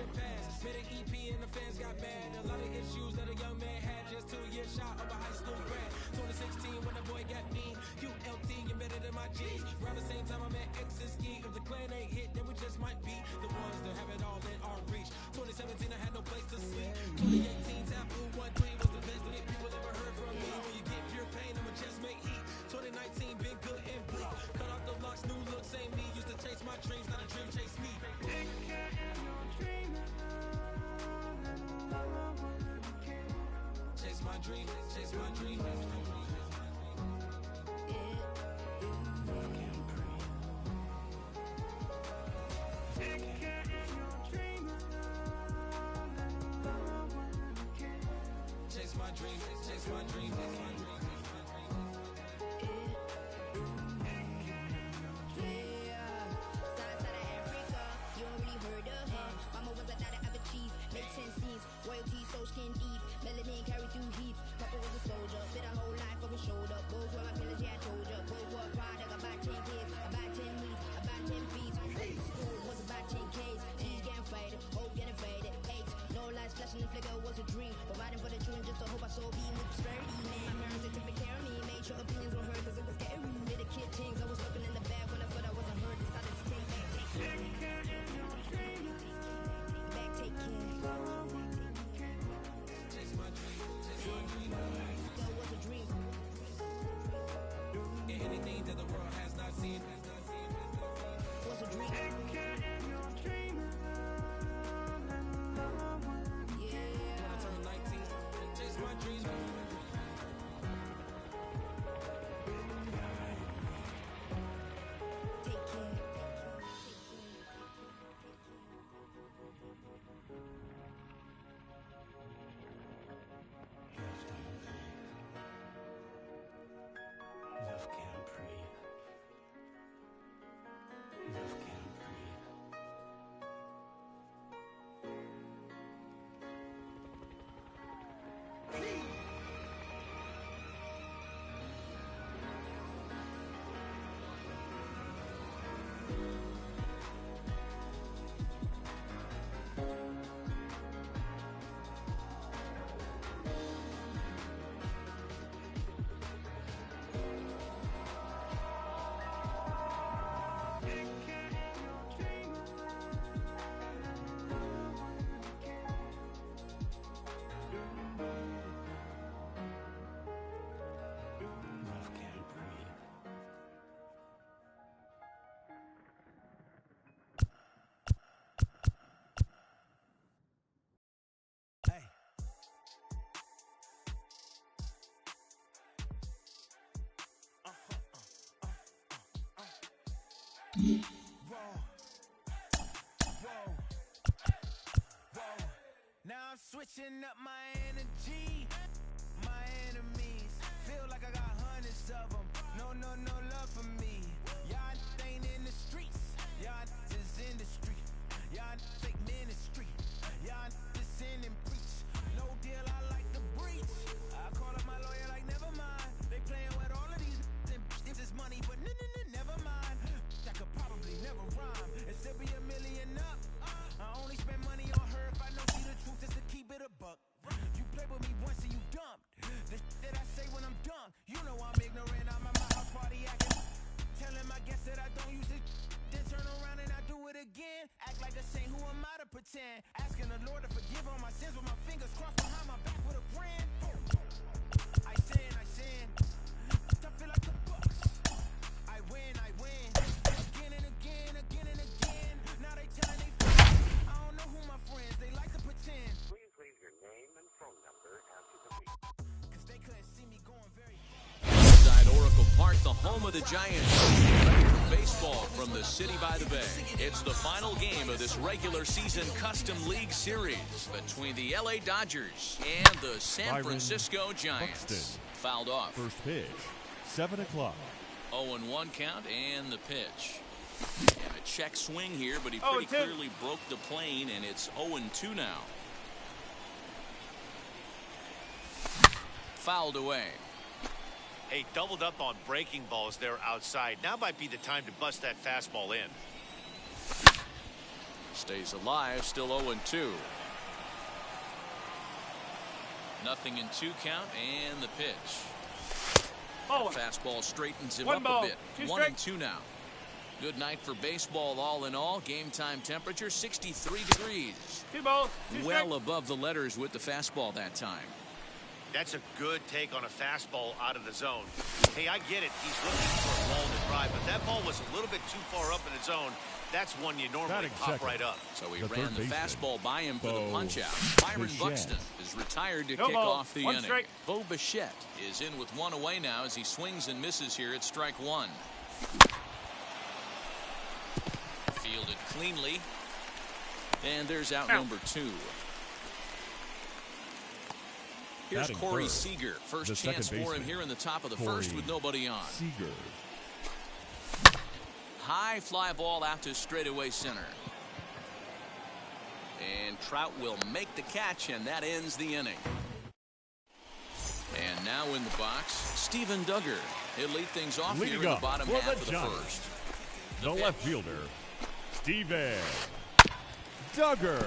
2-year pass. Made an EP and the fans got mad. A lot of issues that a young man had. Just 2 years shy of a high school grad. 2016 when the boy got me. QLT, you better than my G's. Around the same time I met X and Ski. If the clan ain't hit, then we just might be the ones that have it all in our reach. 2017 I had no place to sleep. 2018 Taboo 1-3 was the best that people ever heard from me. When you get pure pain, I'ma just make heat. 2019 been good and bleak. Cut off the locks, new look, same me. Used to chase my dreams, not a dream chase me. Chase my dream, chase my dream. Chase my dream, chase my dream, chase my dream. Royalty, so skin deep, melanin carry through heat. Papa was a soldier, spit a whole life over shoulder. Both were my pillars, yeah, I told ya. Both were a product, about 10 kids, about 10 weeks, about 10 feet. School was about 10 Ks, T's getting faded, hope getting faded. Aches, no lights flashing, the flicker was a dream. Providing for the children just to hope I saw being with prosperity, man. My parents, they took care of me, made sure opinions were heard, cause it was scary. Little kid things, I was looking in the back when I thought I wasn't heard. Decided to take back, take care. Anything that the world has not seen. Was a dream. When I turn 19, chase my dreams. Take care. Love can't breathe. Love can't breathe. Love can't breathe. Hey. Whoa. Now I'm switching up my energy. My enemies feel like I got hundreds of them. No love for me. Y'all ain't in the streets. Y'all is in the street. Y'all fake ministry. Y'all just sin and preach. No deal, I like the breach. I call up my lawyer like never mind. They playing with all of these and this is money, but never mind. That could probably never rhyme and still be $1 million up. I only spend money on her if I know she the truth just to keep it a buck. You play with me once and you dumped. The that I say when I'm done, you know I'm ignorant. I'm at my house party acting. Telling my guests that I don't use it. Then turn around and I do it again. Act like a saint, who am I to pretend? Asking the Lord to forgive all my sins with my fingers crossed behind my back with a grin. I sin. I feel like the Bucks. I win. Again and again. Now they telling they friends. I don't know who my friends, they like to pretend. Please leave your name and phone number after the beep. Cause they couldn't see me going very far. Inside Oracle Park, the home of the Giants. Baseball from the city by the bay. It's the final game of this regular season Custom League Series between the LA Dodgers and the San Francisco Giants. Buxton. Fouled off. First pitch, 7 o'clock. 0-1 count and the pitch. And a check swing here, but he pretty clearly broke the plane, and it's 0-2 now. Fouled away. Hey, doubled up on breaking balls there outside. Now might be the time to bust that fastball in. Stays alive, still 0-2. Nothing in 2 count, and the pitch. Oh. Fastball straightens him One up ball, a bit. 1-2 now. Good night for baseball all in all. Game time temperature 63 degrees. 2 balls, 2 Well strikes. above the letters with the fastball that time. That's a good take on a fastball out of the zone. Hey, I get it. He's looking for a ball to drive, but that ball was a little bit too far up in the zone. That's one you normally Batting pop second. right up. So he The ran third the baseman, fastball by him for the Bo punch-out. Byron Bichette. Buxton is retired to No kick ball, off the 1 inning. strike. Bo Bichette is in with 1 away now as he swings and misses here at strike 1. Fielded cleanly. And there's out number 2. Here's Batting Corey third, Seager. First the chance second for him baseman, here in the top of the Corey first with nobody on. Seager. High fly ball out to straightaway center. And Trout will make the catch, and that ends the inning. And now in the box, Steven Duggar. He'll lead things off here Leading in the up bottom for half the of the Giants, first. The pitch. left fielder, Steven Duggar.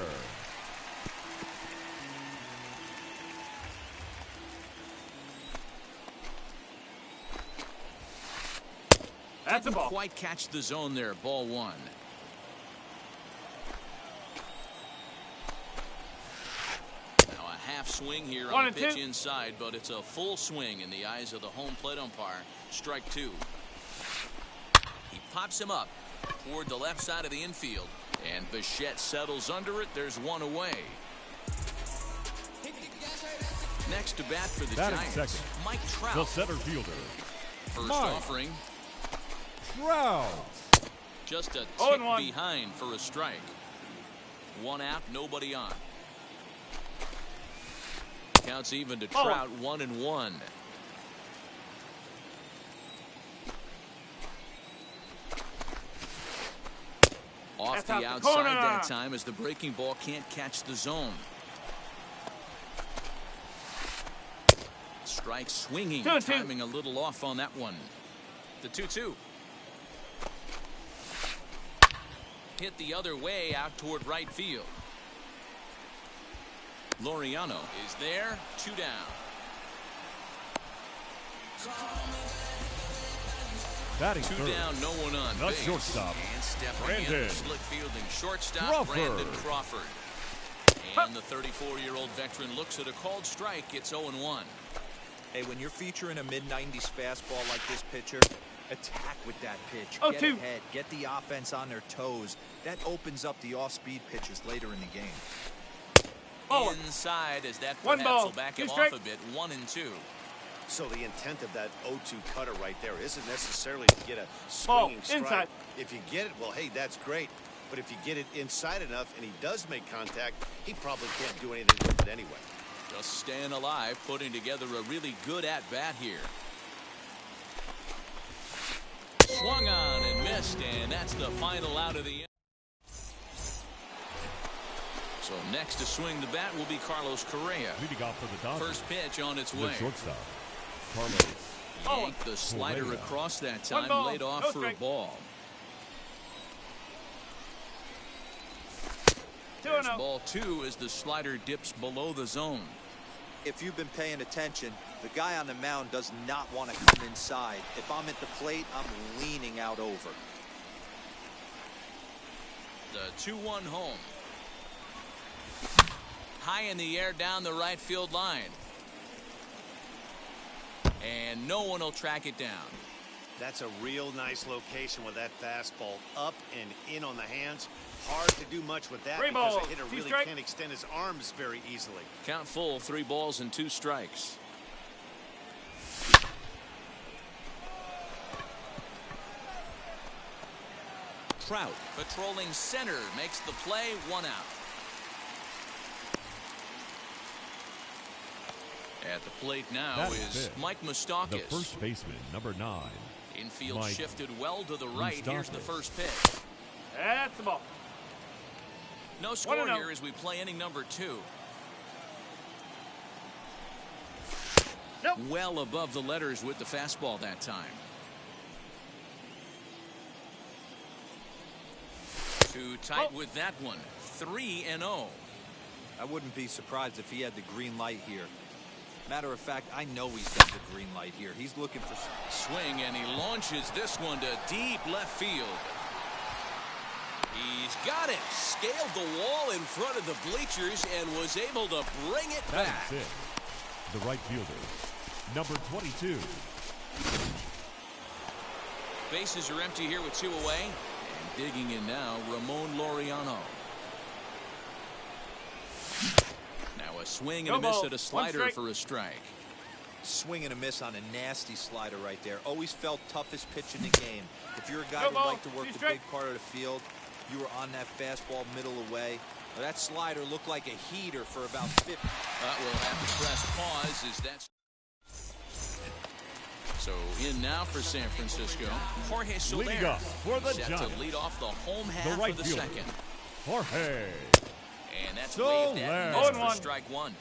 That's a Didn't ball. quite catch the zone there. Ball 1. Now a half swing here on 1 the and pitch 2. inside, but it's a full swing in the eyes of the home plate umpire. Strike 2. He pops him up toward the left side of the infield, and Bichette settles under it. There's 1 away. Next to bat for the Batting Giants, second, Mike the Trout. center fielder, First Mike offering, Trout. just a 0 tick and 1. behind for a strike. 1 out, nobody on. Counts even to Oh. Trout, 1-1. Off That's the out the outside corner. that time as the breaking ball can't catch the zone. Strike swinging, 2-2. timing a little off on that one. The 2-2. Hit the other way out toward right field. Laureano is there, 2 down. Batting 2 third, down, no one on the base. shortstop, And stepping Brandon in, slick fielding shortstop, Crawford. Brandon Crawford. And the 34-year-old veteran looks at a called strike. It's 0-1. Hey, when you're featuring a mid-90s fastball like this pitcher, attack with that pitch. Oh, Get 2. ahead. Get the offense on their toes. That opens up the off-speed pitches later in the game. Oh. Inside as that 1 perhaps ball, will back 2 him off strike. a bit. 1-2. So the intent of that 0-2 cutter right there isn't necessarily to get a Ball, swinging strike. inside. If you get it, well, hey, that's great. But if you get it inside enough and he does make contact, he probably can't do anything with it anyway. Just staying alive, putting together a really good at-bat here. Swung on and missed, and that's the final out of the inning. So next to swing the bat will be Carlos Correa. leading off for the Dodgers, First pitch on its the way. shortstop, Carlos Yanked the slider Correa. across that 1 time, ball, laid off no for a strike. ball. 2-0. Ball 2 as the slider dips below the zone. If you've been paying attention, the guy on the mound does not want to come inside. If I'm at the plate, I'm leaning out over. The 2-1 home. High in the air down the right field line. And no one will track it down. That's a real nice location with that fastball up and in on the hands. Hard to do much with that 3 because balls, a hitter 2 really strike. can't extend his arms very easily. Count full, 3 balls and 2 strikes. Trout patrolling center makes the play, 1 out. At the plate now Batting is fifth, Mike the Moustakas. first baseman, number 9. Infield Mike shifted well to the right. Here's the Moustakas. first pitch. That's the ball. No score 1-0. here as we play inning number 2. Nope. Well above the letters with the fastball that time. Too tight with that one. 3-0. I wouldn't be surprised if he had the green light here. Matter of fact, I know he's got the green light here. He's looking for swing, and he launches this one to deep left field. He's got it. Scaled the wall in front of the bleachers and was able to bring it back. That's it. The right fielder, number 22. Bases are empty here with 2 away. And digging in now, Ramon Laureano. Now a swing and a miss at a slider for a strike. swing and a miss on a nasty slider right there. Always felt toughest pitch in the game. If you're a guy that liked to work the big part of the field, you were on that fastball middle away. Well, that slider looked like a heater for about 50. We'll have to press pause as that's... So in now for San Francisco, Jorge Soler leading up for the set Giants, to lead off the home half the right of the fielder, second. Jorge And that's Soler. waved at and missed for strike one.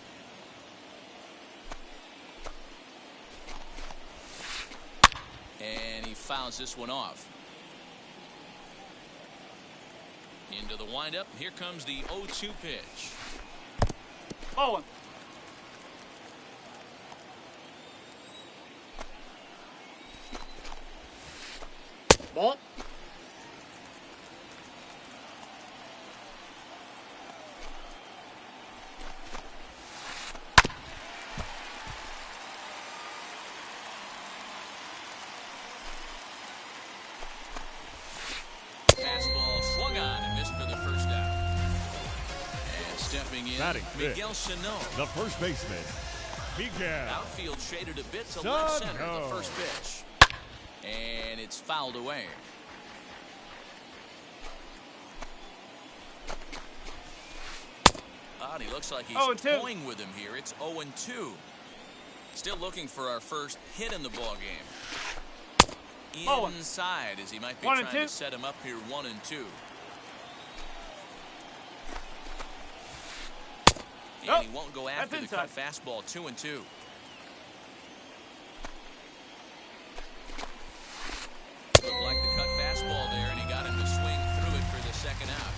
And he fouls this one off. Into the windup. Here comes the 0-2 pitch. Bowling. Ball. Fastball swung on and missed for the first out. And stepping in, Batting Miguel fifth, Sano. the first baseman, Miguel Outfield shaded a bit to left center, the first pitch. And it's fouled away. And he looks like he's toying with him here. It's 0-2. Still looking for our first hit in the ball game. Inside, as he might be trying to set him up here 1-2. And he won't go after the cut fastball 2-2. Looked like the cut fastball there, and he got him to swing through it for the second out.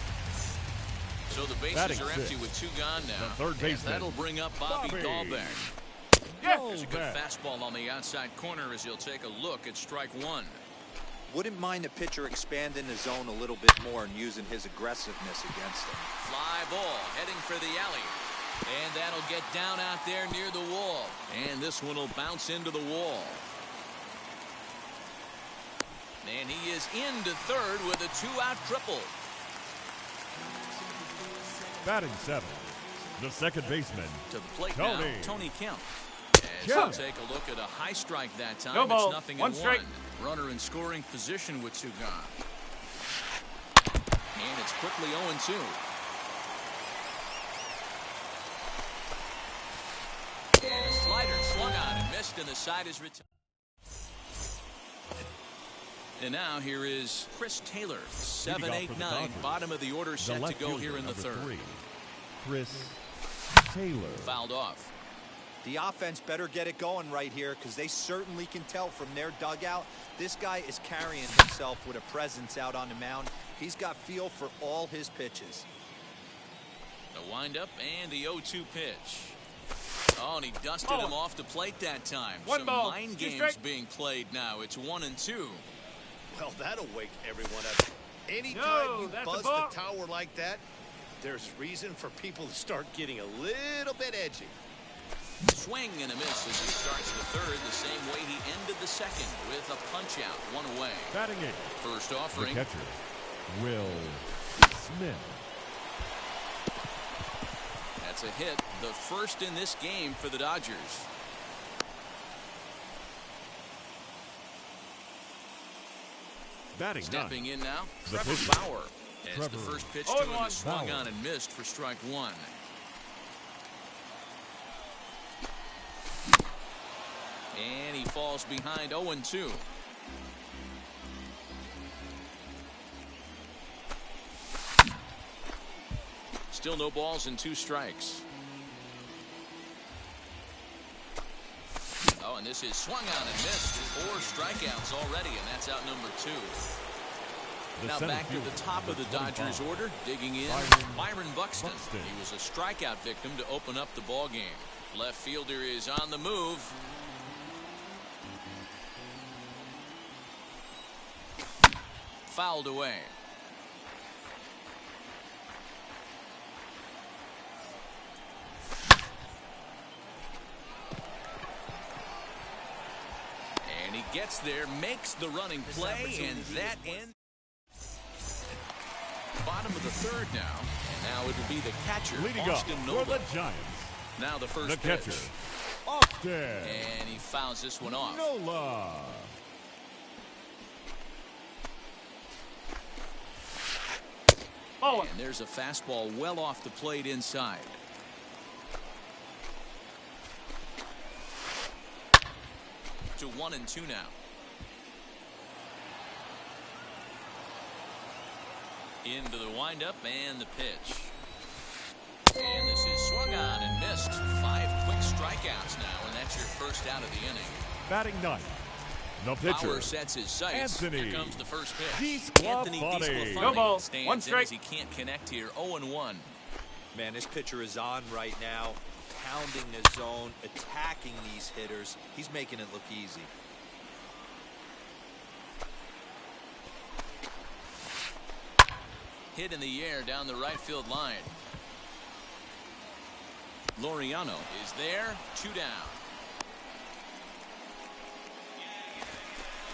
So the bases are empty with 2 gone now. The third baseman, that'll bring up Bobby Dahlbeck. There's a good fastball on the outside corner as he'll take a look at strike one. Wouldn't mind the pitcher expanding the zone a little bit more and using his aggressiveness against him. Fly ball heading for the alley. And that'll get down out there near the wall. And this one will bounce into the wall. And he is into third with a 2-out triple. Batting 7, the second baseman, To the plate Tony now, Tony Kemp. As Kemp. he'll take a look at a high strike that time. No ball. It's 0-1. Runner in scoring position with 2 gone. And it's quickly 0-2. And a slider swung on and missed, and the side is retired. And now here is Chris Taylor, 7, 8, 9, bottom of the order, set to go here in the third. 3, Chris Taylor. Fouled off. The offense better get it going right here because they certainly can tell from their dugout this guy is carrying himself with a presence out on the mound. He's got feel for all his pitches. The windup and the 0-2 pitch. Oh, and he dusted him off the plate that time. Some mind games being played now. It's 1-2. Well, that'll wake everyone up. Anytime you buzz the tower like that, there's reason for people to start getting a little bit edgy. Swing and a miss as he starts the third the same way he ended the second with a punch out, 1 away. Batting 8, First the offering. catcher, Will Smith. That's a hit, the first in this game for the Dodgers. Batting 9, Stepping in now, the Trevor pitcher, Bauer. As the first pitch to him is swung on and missed for strike 1. And he falls behind 0-2. Still no balls and 2 strikes. Oh, and this is swung on and missed. 4 strikeouts already, and that's out number 2. Now back to the top of the Dodgers order, digging in, Byron Buxton. He was a strikeout victim to open up the ball game. Left fielder is on the move. Fouled away. And he gets there, makes the running play, and that ends. Bottom of the third now, and now it will be the catcher, Leading Austin up Nola. for the Giants. Now the first The pitch. catcher, Austin And he fouls this one off. Nola. And there's a fastball well off the plate inside. To 1-2 now. Into the windup and the pitch. And this is swung on and missed. 5 quick strikeouts now, and that's your first out of the inning. Batting ninth, the pitcher, Bauer sets his sights. Anthony Here comes the first pitch. Anthony Desclafani No ball. stands One in strike. as he can't connect here. 0-1. Man, this pitcher is on right now, pounding the zone, attacking these hitters. He's making it look easy. Hit in the air down the right field line. Laureano is there. 2 down.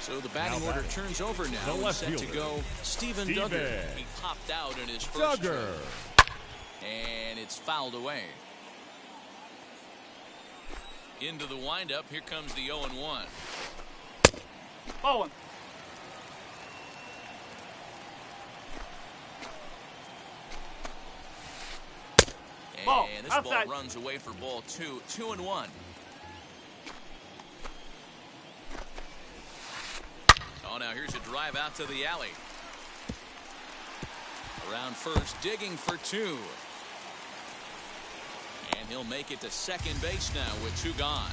So the batting order turns over now. The And left set to fielder, go Steven Steven Duggar. He popped out in his first Duggar. trip. And it's fouled away. Into the windup. Here comes the 0-1. Ball one. Ball. And this Outside. ball runs away for ball 2. 2-1. Oh, now here's a drive out to the alley. Around first, digging for 2. And he'll make it to second base now with 2 gone.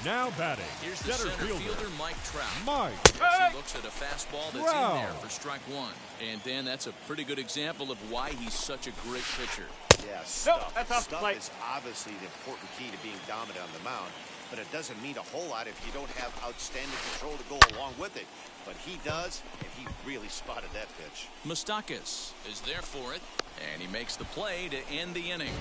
Now batting, Here's the center center fielder, fielder, Mike Trout. Mike. As he looks at a fastball that's Trout. in there for strike 1. And Dan, that's a pretty good example of why he's such a great pitcher. Yeah, stuff. that's off the Stuff plate. is obviously the important key to being dominant on the mound, but it doesn't mean a whole lot if you don't have outstanding control to go along with it. But he does, and he really spotted that pitch. Moustakas is there for it, and he makes the play to end the inning.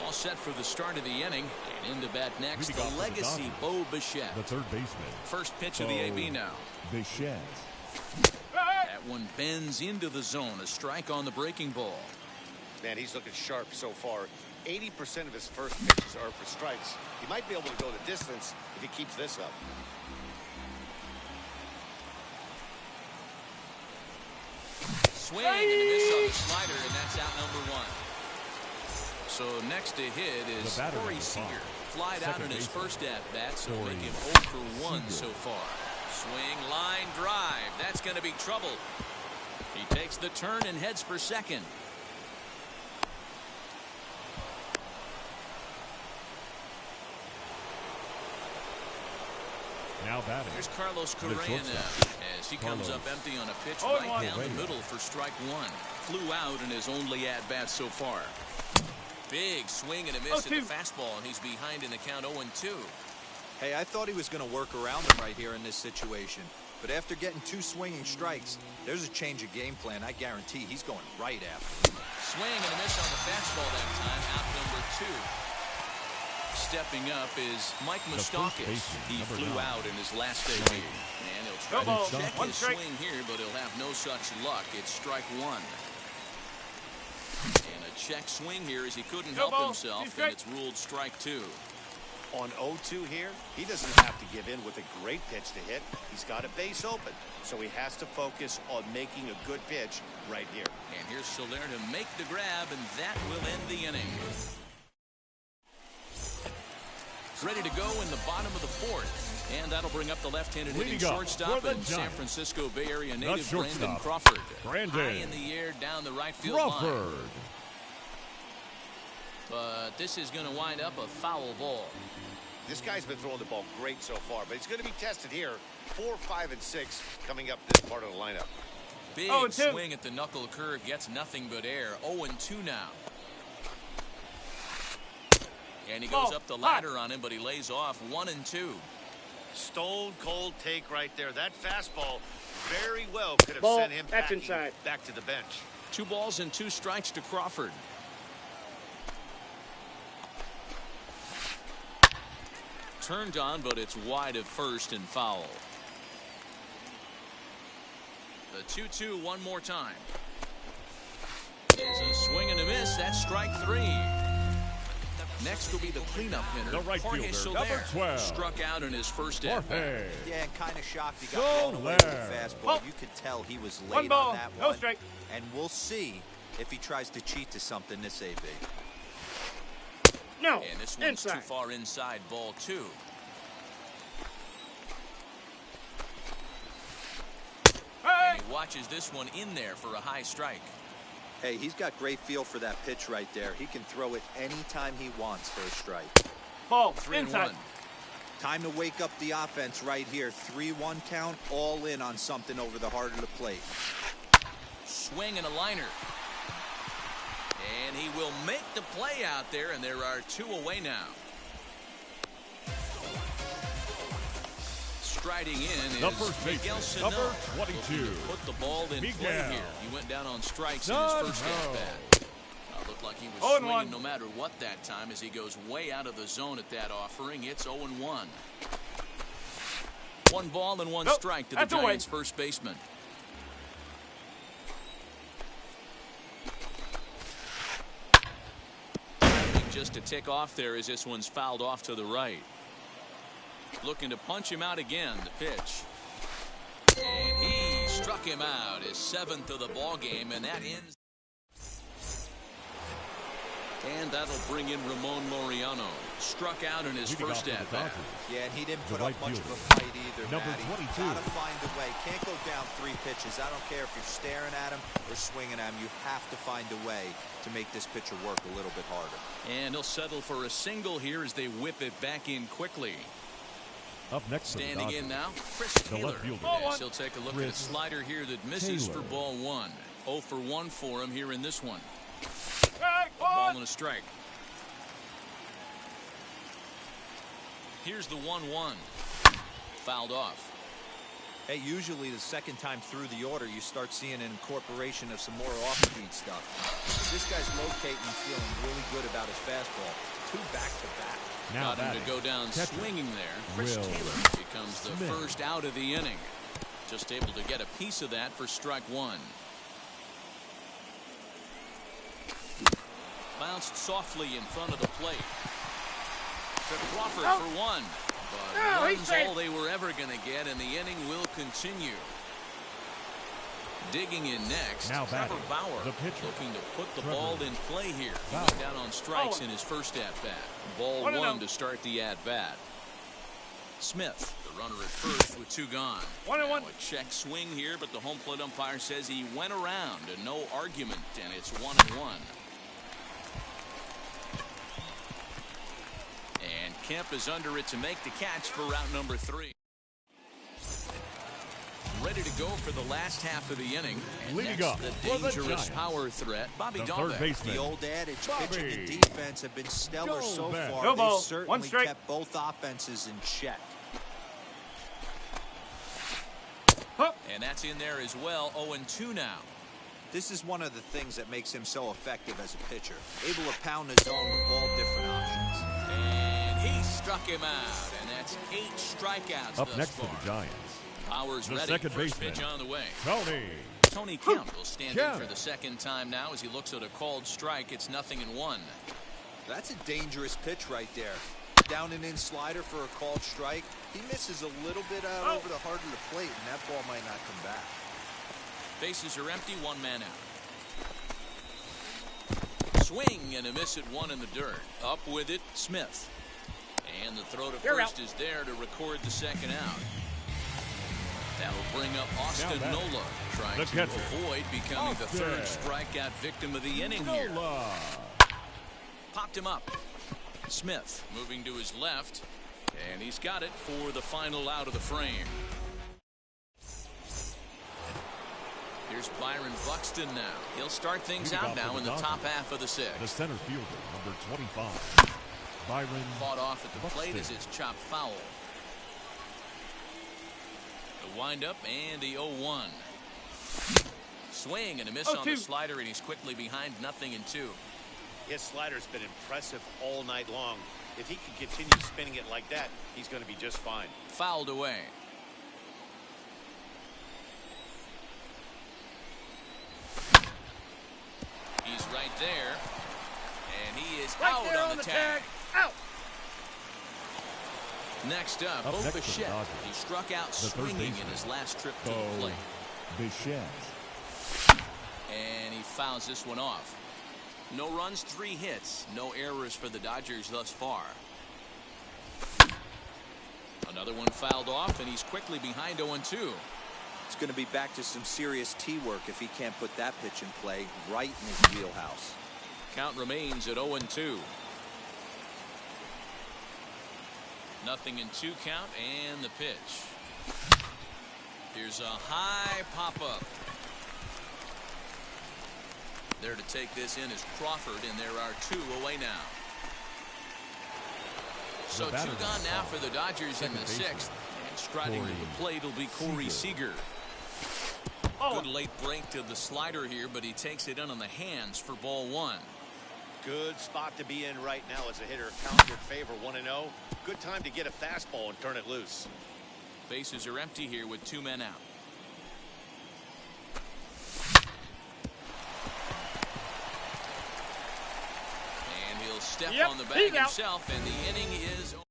All set for the start of the inning, and into bat next, Leading off the for the legacy Bo Bichette. The third baseman, First pitch of the AB now. Bichette. That one bends into the zone, a strike on the breaking ball. Man, he's looking sharp so far. 80% of his first pitches are for strikes. He might be able to go the distance if he keeps this up. Swing and a miss on the slider, and that's out number 1. So next to hit is The batter, Corey number Seager. 5. Flied out Second in his baseman, first at-bat, so Corey make him 0 for 1 Seager. so far. Swing, line, drive. That's going to be trouble. He takes the turn and heads for second. Now batting, Here's Carlos Correa shortstop, now as he comes Carlos. up empty on a pitch Oh, right one. down the Correa. middle for strike 1. Flew out in his only at-bat so far. Big swing and a miss at the 0-2. fastball, and he's behind in the count 0-2. Hey, I thought he was going to work around him right here in this situation. But after getting 2 swinging strikes, there's a change of game plan. I guarantee he's going right after him. Swing and a miss on the fastball that time, out number 2. Stepping up is Mike first Moustakas. baseman, He number flew 9. out in his last AB. And he'll try No ball. to check One his strike. swing here, but he'll have no such luck. It's strike 1. And a check swing here as he couldn't No help ball. himself, Two and strikes. it's ruled strike 2. On 0-2 here, he doesn't have to give in with a great pitch to hit. He's got a base open, so he has to focus on making a good pitch right here. And here's Soler to make the grab, and that will end the inning. Ready to go in the bottom of the 4th. And that'll bring up the left-handed hitting Leading up shortstop for the and San Giants, Francisco Bay Area native shortstop, Brandon Crawford. Brandon High in the air down the right field line. Crawford. But this is going to wind up a foul ball. This guy's been throwing the ball great so far, but he's going to be tested here. 4, 5, and 6 coming up this part of the lineup. Big swing at the knuckle curve, gets nothing but air. 0-2 now. And he goes up the ladder on him, but he lays off. 1-2. Stone cold take right there. That fastball very well could have sent him back to the bench. 2 balls and 2 strikes to Crawford. Turned on, but it's wide of first and foul. The 2-2 one more time. It's a swing and a miss. That's strike 3. Next will be the cleanup hitter. The right fielder, number 12. Struck out in his first at bat. Yeah, and kind of shocked he got blown away with the fastball. You could tell he was late on that one. Strike. And we'll see if he tries to cheat to something this AB. No. And this one's too far inside. Ball 2. And he watches this one in there for a high strike. Hey, he's got great feel for that pitch right there. He can throw it anytime he wants for a strike. Ball 3-1. Time to wake up the offense right here. 3-1 count, all in on something over the heart of the plate. Swing and a liner. And he will make the play out there, and there are 2 away now. Striding in the is first Miguel baseman, Sano. number 22. Put the ball in Miguel play here. He went down on strikes in his first at-bat. Looked like he was swinging no matter what that time as he goes way out of the zone at that offering. It's 0-1. 1 ball and 1 strike to the Giants' first baseman. Just a tick off there as this one's fouled off to the right. Looking to punch him out again. The pitch. And he struck him out. His 7th of the ball game, and that ends. And that'll bring in Ramon Laureano. Struck out in his first at bat. Yeah, and he didn't put up much of a fight either, number Matty. 22. Gotta find a way. Can't go down 3 pitches. I don't care if you're staring at him or swinging at him. You have to find a way to make this pitcher work a little bit harder. And he'll settle for a single here as they whip it back in quickly. Up next, standing in now, Chris Taylor. Yes, he'll take a look at a slider here that misses for ball 1. 0 for 1 for him here in this one. A ball and a strike. Here's the 1-1. Fouled off. Hey, usually the second time through the order, you start seeing an incorporation of some more off-speed stuff. This guy's locating and feeling really good about his fastball. 2 back-to-back. Got him to go down swinging there. Chris Taylor becomes the first out of the inning. Just able to get a piece of that for strike 1. Bounced softly in front of the plate. To Crawford for 1. But runs all they were ever going to get, and the inning will continue. Digging in next, Trevor Bauer, looking to put the ball in play here. He went down on strikes in his first at-bat. Ball 1 to start the at-bat. Smith, the runner at first with 2 gone. 1-1. A check swing here, but the home plate umpire says he went around and no argument, and it's 1-1. And Kemp is under it to make the catch for route number 3. Ready to go for the last half of the inning. And leading next, up the for the dangerous Giants, power threat, Bobby Dahlbeck. The old adage, pitching and defense have been stellar so far. They've certainly kept both offenses in check. And that's in there as well. 0-2 now. This is one of the things that makes him so effective as a pitcher. Able to pound the zone with all different options. And he struck him out. And that's 8 strikeouts Up thus next far. for the Giants. Bauer's the ready. second First baseman, pitch on the way. Tony Kemp will stand in for the second time now as he looks at a called strike. It's 0-1. That's a dangerous pitch right there. Down and in slider for a called strike. He misses a little bit out over the heart of the plate, and that ball might not come back. Bases are empty, 1 man out. Swing and a miss at 1 in the dirt. Up with it, Smith. And the throw to first is there to record the second out. That'll bring up Austin Nola, trying to avoid becoming the 3rd strikeout victim of the inning here. Popped him up. Smith moving to his left. And he's got it for the final out of the frame. Here's Byron Buxton now. He'll start things out now in the top half of the sixth. The center fielder, number 25, Byron fought off at the Buxton. plate as it's chopped foul. The windup and the 0-1. Swing and a miss on the slider, and he's quickly behind 0-2. His slider's been impressive all night long. If he can continue spinning it like that, he's going to be just fine. Fouled away. He's right there, and he is out on the tag. Out. Next up, Bo Bichette. He struck out swinging in his last trip to the plate. Bichette. And he fouls this one off. No runs, 3 hits. No errors for the Dodgers thus far. Another one fouled off, and he's quickly behind 0-2. It's going to be back to some serious tee work if he can't put that pitch in play right in his wheelhouse. Count remains at 0-2. 0-2 count, and the pitch. Here's a high pop-up. There to take this in is Crawford, and there are 2 away now. So 2 gone now for the Dodgers in the 6th. And striding to the plate will be Corey Seager. Good late break to the slider here, but he takes it in on the hands for ball 1. Good spot to be in right now as a hitter. Count your favor 1-0. Good time to get a fastball and turn it loose. Bases are empty here with 2 men out. And he'll step on the bag himself, and the inning is over.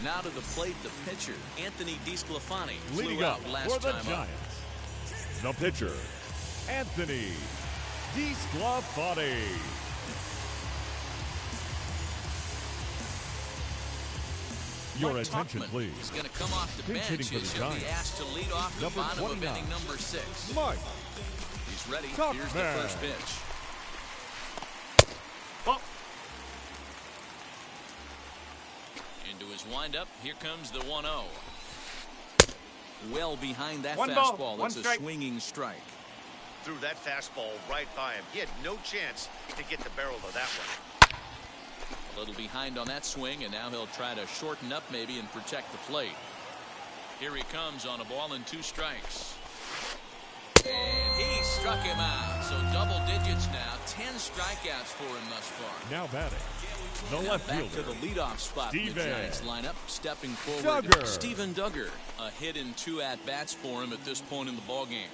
Now to the plate, the pitcher, Anthony DeSclafani, Leading out up last for the time Giants, the pitcher, Anthony DeSclafani. Your Mike attention, Tauchman please. is going to come off the Pinch bench hitting for as the he'll be Giants. asked to lead off the Number bottom 29, of inning number 6. Mike. He's ready. Tauchman. Here's the first pitch. Into his windup. Here comes the 1-0. Well behind that fastball. It's a swinging strike. Threw that fastball right by him. He had no chance to get the barrel of that one. A little behind on that swing, and now he'll try to shorten up maybe and protect the plate. Here he comes on a ball and 2 strikes. And he struck him out. So double digits now. 10 strikeouts for him thus far. Now batting, the Now left back fielder, to the leadoff spot in the Steven Giants lineup. Stepping forward, Duggar. Steven Duggar. A hit and 2 at-bats for him at this point in the ballgame.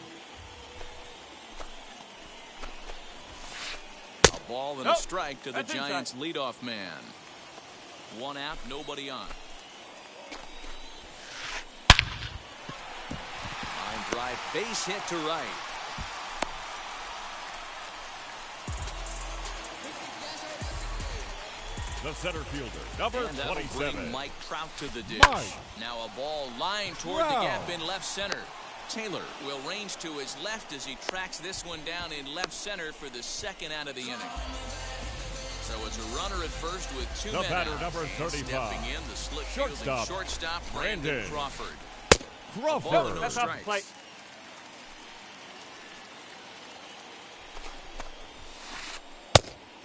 A ball and a strike to the Giants' leadoff man. 1 out, nobody on. Line drive, base hit to right. the center fielder, number And that'll 27. bring Mike Trout to the dish. Mike Now a ball lined toward the gap in left center. Taylor will range to his left as he tracks this one down in left center for the 2nd out of the inning. So it's a runner at first with 2 The men batter, out. number And 35. stepping in, the slick Shortstop, fielding shortstop Brandon Brandon Crawford. Crawford. Ball and no That's off the strikes. plate.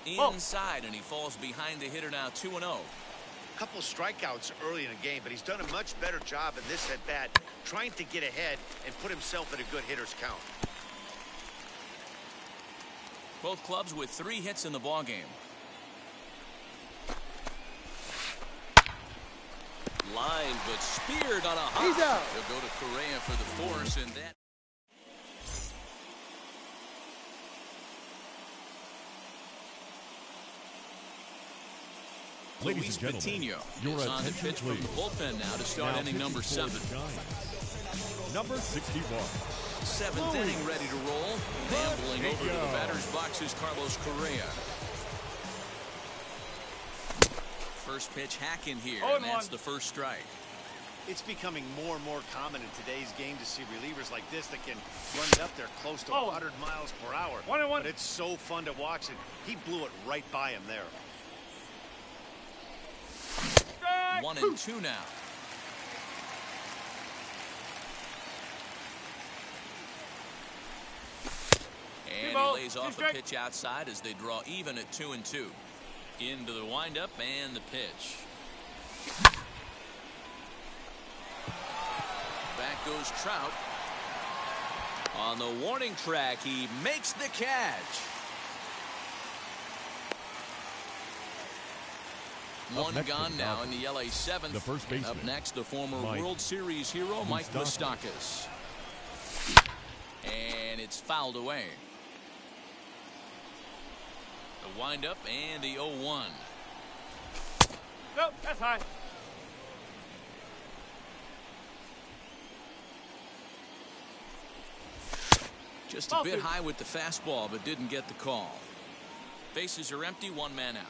Inside, and he falls behind the hitter now 2-0. Couple strikeouts early in the game, but he's done a much better job in this at bat, trying to get ahead and put himself in a good hitter's count. Both clubs with 3 hits in the ballgame. Line, but speared on a hop. He's out. He'll go to Correa for the force, and that. Ladies Luis and gentlemen, Patino your is on the attention, pitch from the please. bullpen now to start Now inning number pitching for 7. the Giants, number 61. 7th Luis inning ready to roll. Ambling over to the Patino. batter's box is Carlos Correa. First pitch hack in here, and that's the first strike. It's becoming more and more common in today's game to see relievers like this that can run it up there close to 100 miles per hour. 1-1. But it's so fun to watch it. He blew it right by him there. 1-2 now. And he lays off the pitch outside as they draw even at 2-2. Into the windup and the pitch. Back goes Trout. On the warning track, he makes the catch. One gone now in the LA 7th. The first baseman. Up next, the former World Series hero, Mike Moustakas. And it's fouled away. The windup and the 0-1. Nope, that's high. Just a bit high with the fastball, but didn't get the call. Bases are empty, one man out.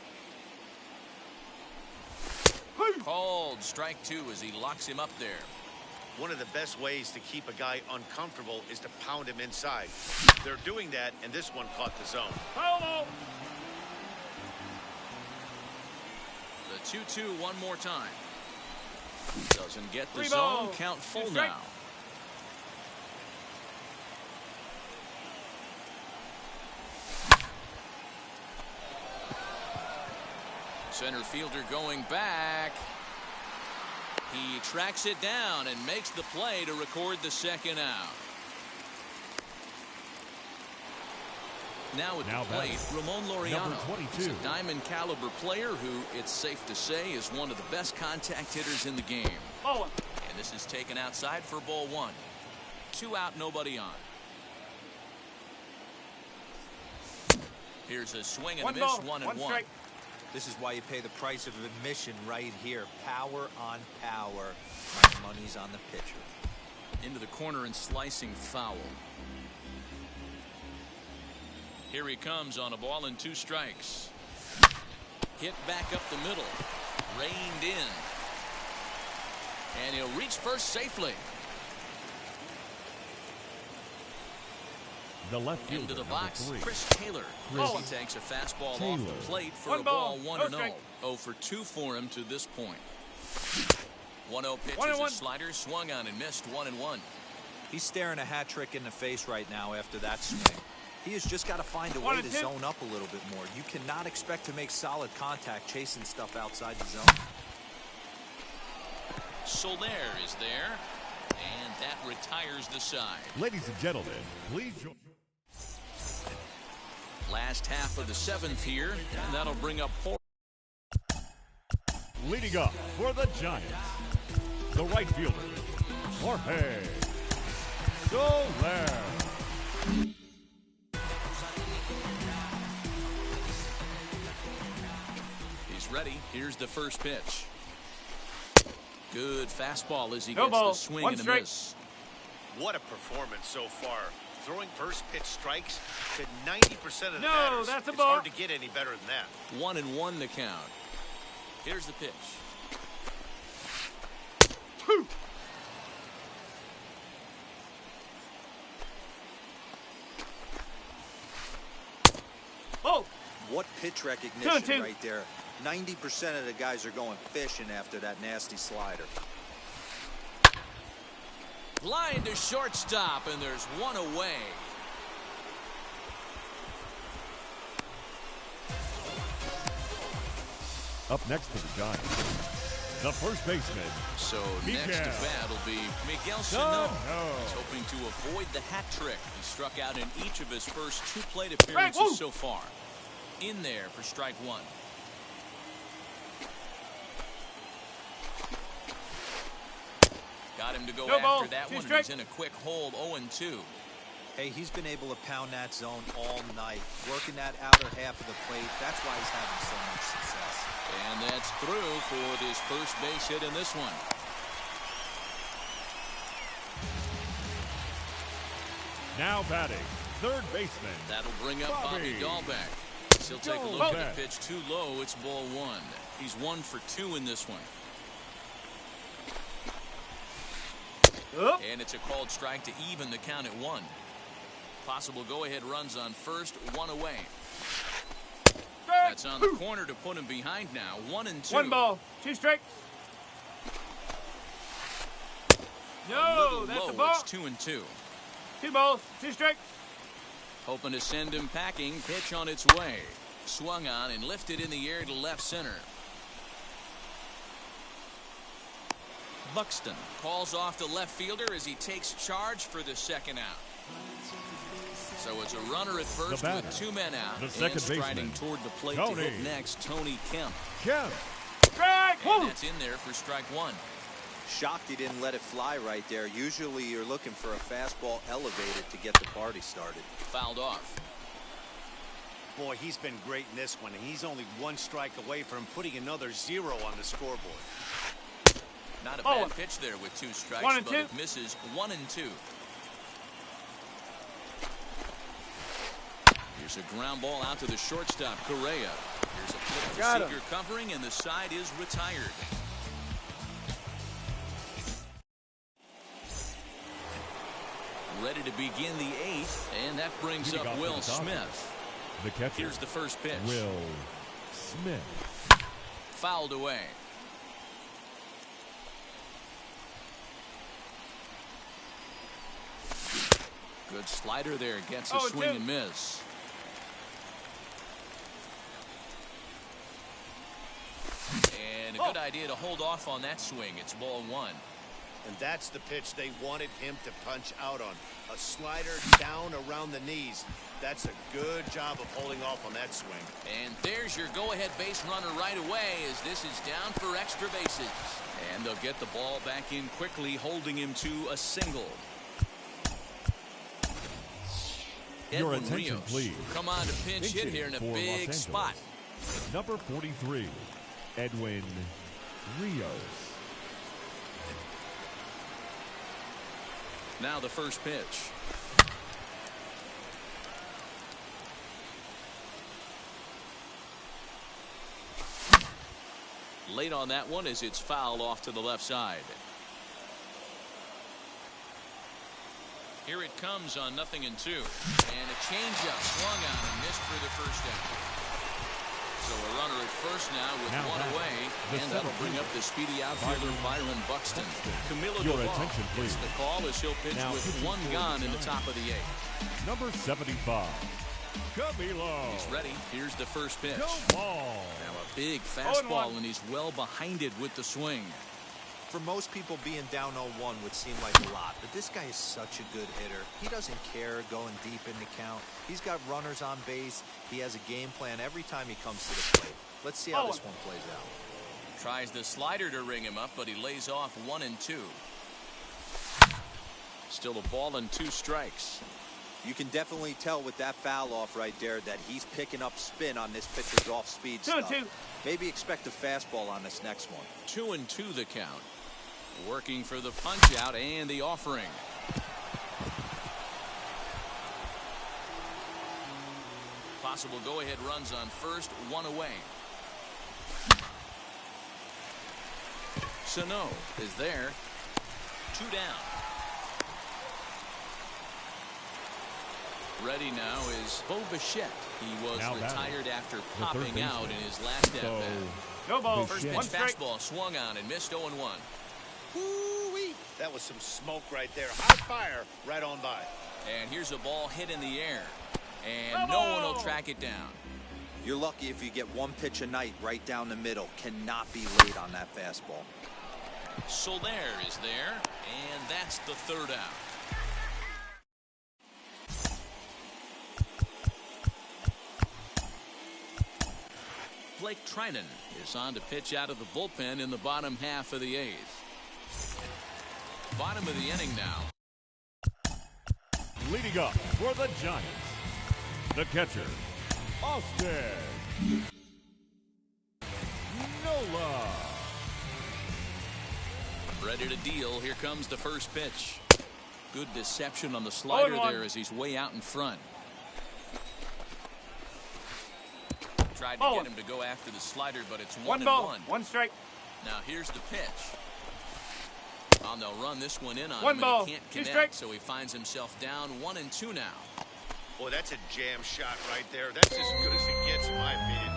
Called strike 2 as he locks him up there. One of the best ways to keep a guy uncomfortable is to pound him inside. They're doing that, and this one caught the zone. Hello. The 2-2 one more time. Doesn't get the zone. Count full now. Center fielder going back. He tracks it down and makes the play to record the second out. Now at the plate, Ramon Laureano. He's a diamond caliber player who, it's safe to say, is one of the best contact hitters in the game. Ball. And this is taken outside for ball 1. 2 out, nobody on. Here's a swing and a miss, 1-1. This is why you pay the price of admission right here. Power on power. My money's on the pitcher. Into the corner and slicing foul. Here he comes on a ball and 2 strikes. Hit back up the middle. Reined in. And he'll reach first safely. The left fielder, into the box, 3. Chris Taylor. He takes a fastball off the plate for a ball 1-0. 0 for 2 for him to this point. 1-0 pitch is a slider, swung on and missed, 1-1. He's staring a hat trick in the face right now after that swing. He has just got to find a way to zone up a little bit more. You cannot expect to make solid contact chasing stuff outside the zone. Soler is there, and that retires the side. Ladies and gentlemen, please join. Last half of the 7th here, and that'll bring up 4. Leading up for the Giants, the right fielder, Jorge Soler. He's ready. Here's the first pitch. Good fastball as he gets the swing and a miss. What a performance so far. Throwing first pitch strikes to 90% of the batters. That's a it's ball. hard to get any better than that. 1-1 the count. Here's the pitch. Oh! What pitch recognition right there. 90% of the guys are going fishing after that nasty slider. Line to shortstop, and there's one away. Up next for the Giants, the first baseman. So next to bat will be Miguel Sano. He's hoping to avoid the hat trick. He struck out in each of his first 2 plate appearances so far. In there for strike 1. Got him to go after that one, and he's in a quick hold, 0-2. Hey, he's been able to pound that zone all night, working that outer half of the plate. That's why he's having so much success. And that's through for his first base hit in this one. Now batting, third baseman. That'll bring up Bobby Dahlbeck. He'll take a look at the pitch too low. It's ball 1. He's 1 for 2 in this one. And it's a called strike to even the count at 1. Possible go-ahead runs on first, 1 away. That's on the corner to put him behind now. 1-2. 1 ball, 2 strikes. No, that's a low. ball. It's 2-2. 2 balls, 2 strikes. Hoping to send him packing. Pitch on its way. Swung on and lifted in the air to left center. Buxton calls off the left fielder as he takes charge for the second out. So it's a runner at first with 2 men out. The second and striding baseman, toward the plate Tony. to hit next, Tony Kemp. Kemp. Strike. And that's in there for strike 1. Shocked he didn't let it fly right there. Usually you're looking for a fastball elevated to get the party started. Fouled off. Boy, he's been great in this one, and he's only 1 strike away from putting another 0 on the scoreboard. Not a bad pitch there with 2 strikes, 1 and but 2. it misses 1 and 2. Here's a ground ball out to the shortstop, Correa. Here's a flip to Seager covering, and the side is retired. Ready to begin the 8th, and that brings up Will Smith. The catcher. Here's the first pitch. Will Smith. Fouled away. Good slider there. Gets a swing and miss. And a good idea to hold off on that swing. It's ball 1. And that's the pitch they wanted him to punch out on. A slider down around the knees. That's a good job of holding off on that swing. And there's your go-ahead base runner right away as this is down for extra bases. And they'll get the ball back in quickly, holding him to a single. Your Edwin attention, Rios please. come on to pinch hit here in a big spot. Number 43, Edwin Rios. Now the first pitch. Late on that one as it's fouled off to the left side. Here it comes on 0-2. And a changeup swung on and missed for the first out. So a runner at first now with Now 1 away. And that'll bring up the speedy outfielder Byron Buxton. Camilo Your Doval attention, please. gets the call as he'll pitch Now with pitching 1 for gone the in the top of the 8th. Number 75, Camilo. He's ready. Here's the first pitch. Go ball. Now a big fastball, and he's well behind it with the swing. For most people, being down 0-1 would seem like a lot, but this guy is such a good hitter. He doesn't care going deep in the count. He's got runners on base. He has a game plan every time he comes to the plate. Let's see how this one plays out. Tries the slider to ring him up, but he lays off 1-2. Still a ball and 2 strikes. You can definitely tell with that foul off right there that he's picking up spin on this pitcher's off-speed stuff. 2-2. Maybe expect a fastball on this next one. 2-2 the count. Working for the punch out and the offering. Possible go-ahead runs on first, 1 away. Sano is there. 2 down. Ready now is Bo Bichette. He was Now retired after third popping out baseman. in his last So, at-bat. No ball. First pitch 1 strike. fastball swung on and missed 0-1. Woo-wee. That was some smoke right there. Hot fire right on by. And here's a ball hit in the air. And no one will track it down. You're lucky if you get 1 pitch a night right down the middle. Cannot be late on that fastball. Soler is there, and that's the 3rd out. Blake Trinan is on to pitch out of the bullpen in the bottom half of the 8th. Bottom of the inning now. Leading up for the Giants, the catcher, Austin Nola. Ready to deal. Here comes the first pitch. Good deception on the slider there as he's way out in front. Tried to get him to go after the slider, but it's 1-1. 1 strike. Now here's the pitch. Oh, they'll run this one in on 1 him, ball, and he can't 2 connect, strikes. so he finds himself down 1-2 now. Boy, that's a jam shot right there. That's as good as it gets, in my opinion.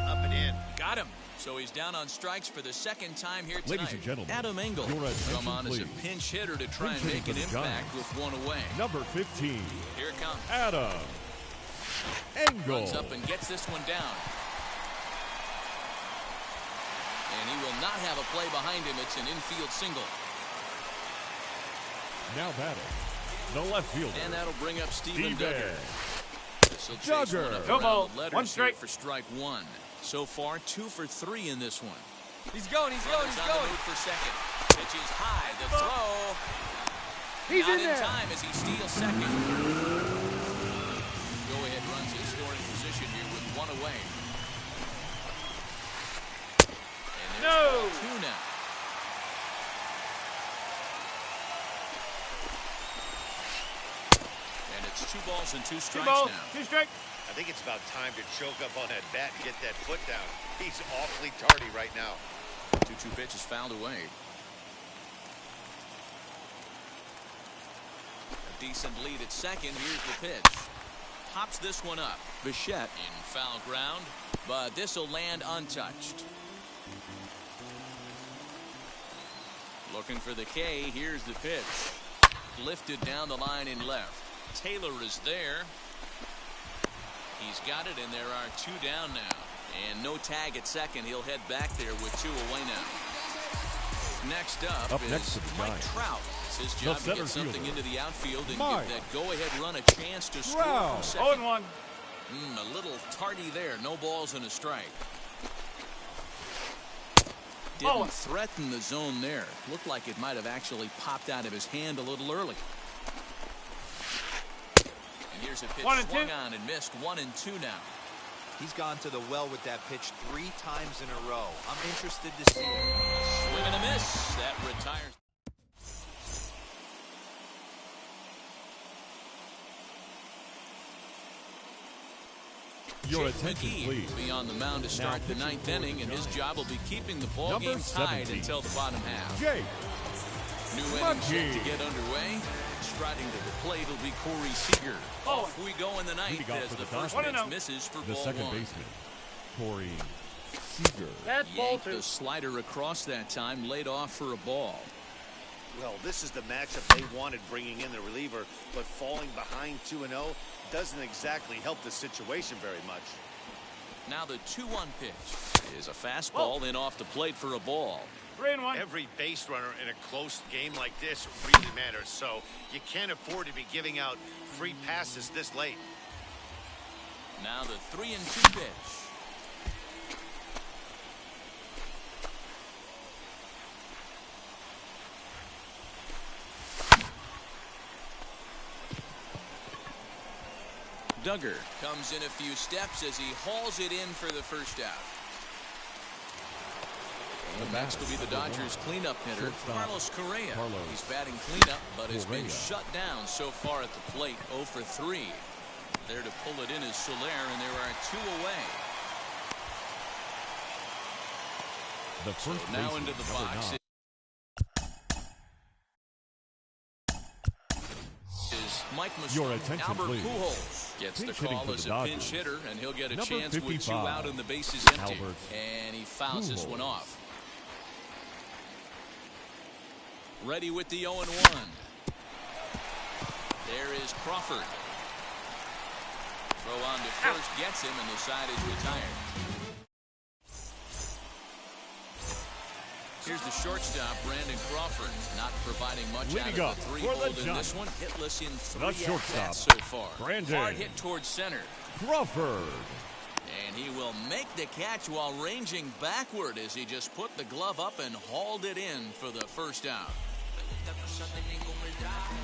Up and in. Got him. So he's down on strikes for the second time here tonight. Ladies and gentlemen, Adam Engel your attention, come on as a please. pinch hitter to try and Pinch make an hitting for the impact Giants. with one away. Number 15, Here it comes. Adam Engel. Runs up and gets this one down. And he will not have a play behind him. It's an infield single. Now batting, the left fielder. And that'll bring up Steven Steven Duggar. This'll chase Duggar. one up No around ball. the letters One here strike. for strike one. So far, 2 for 3 in this one. He's going, he's going, Runners he's on the going. move for second. Pitch is high. The throw. He's Not in there. time as he steals second. Go-ahead runs his scoring position here with one away. And there's No. ball 2 now. And it's 2 balls and 2 2 strikes balls, now. 2 strike. I think it's about time to choke up on that bat and get that foot down. He's awfully tardy right now. 2-2 pitch is fouled away. A decent lead at second. Here's the pitch. Pops this one up. Bichette in foul ground, but this will land untouched. Looking for the K. Here's the pitch. Lifted down the line in left. Taylor is there. He's got it, and there are 2 down now. And no tag at second. He'll head back there with 2 away now. Next up is next to the Mike Giants, Trout. It's his job to center get something fielder, into the outfield and Mike give that go-ahead run a chance to score Trout. from second. 0-1. A little tardy there. No balls and a strike. Oh. Didn't threaten the zone there. Looked like it might have actually popped out of his hand a little early. And here's a pitch 1 and 2. swung on and missed. 1 and 2 now. He's gone to the well with that pitch 3 times in a row. I'm interested to see it. Swing and a miss. That retires. Your Jake attention, McGee please. will be on the mound to start the pitching 9th for inning, the and his Giants. job will be keeping the ball Number game tied 17, until the bottom half. Jake New inning set McGee. to get underway. Striding to the plate will be Corey Seager. Oh. Off we go in the ninth Leading off as for the the first Dodgers. pitch misses for the ball second 1. baseman, Corey Seager. That's ball Yanked 2. the slider across that time, laid off for a ball. Well, this is the matchup they wanted bringing in the reliever, but falling behind 2-0 doesn't exactly help the situation very much. Now the 2-1 pitch is a fastball in off the plate for a ball. 3-1. Every base runner in a close game like this really matters, so you can't afford to be giving out free passes this late. Now the 3-2 pitch. Duggar comes in a few steps as he hauls it in for the first out. And next will be the Dodgers cleanup hitter, Carlos Correa. He's batting cleanup, but has been shut down so far at the plate, 0 for 3. There to pull it in is Soler, and there are 2 away. The first So now baseman, into the number box 9. is Mike Your Musson. attention, Albert please. Pujols gets the Pinch hitting call for as the a pinch Dodgers. hitter, and he'll get a Number chance with 2 55, out and the bases empty. Albert And he fouls this one Pujols. off. Ready with the 0-1. There is Crawford. Throw on to first gets him, and the side is retired. Here's the shortstop, Brandon Crawford, not providing much Leading out up of the 3 for the hold in Giants, this one. Hitless in 3 the shortstop, at-bats so far. Brandon Hard hit towards center. Crawford. And he will make the catch while ranging backward as he just put the glove up and hauled it in for the first out.